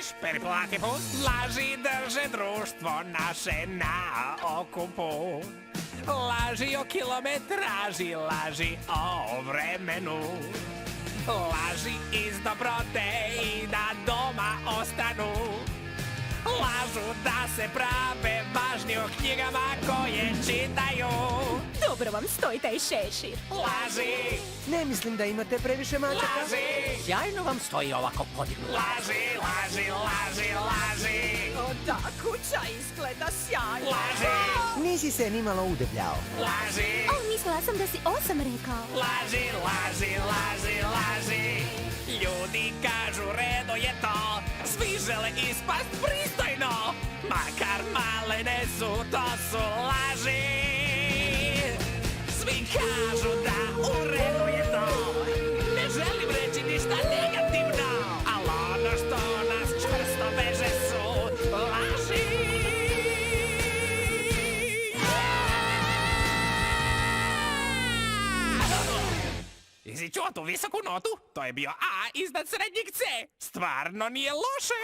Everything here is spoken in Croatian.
vidiš periplaki put. Laži drže društvo naše na okupu. Laži o kilometraži, laži o vremenu. Laži iz dobrote i da doma ostanu. Lažu da se prave važni o knjigama koje čitaju. Dobro vam stoji taj šešir. Laži, Ne mislim da imate previše mačaka. laži, Sjajno vam stoji ovako podignuto. laži, laži, laži, laži, O da, kuća izgleda sjajno. laži, Nisi se nimalo udebljao. laži, O, mislila sam da si 8 rekao. laži, laži, laži, laži. Ljudi kažu redo je to, svi žele ispast pristojno, makar malene su, to su laži. Svi kažu da u redu je to, ne želim reći ništa negativno, ali ono što nas čvrsto veže su laži. Jesi čuo tu visoku notu? To je bio A iznad srednjeg C. Stvarno nije loše.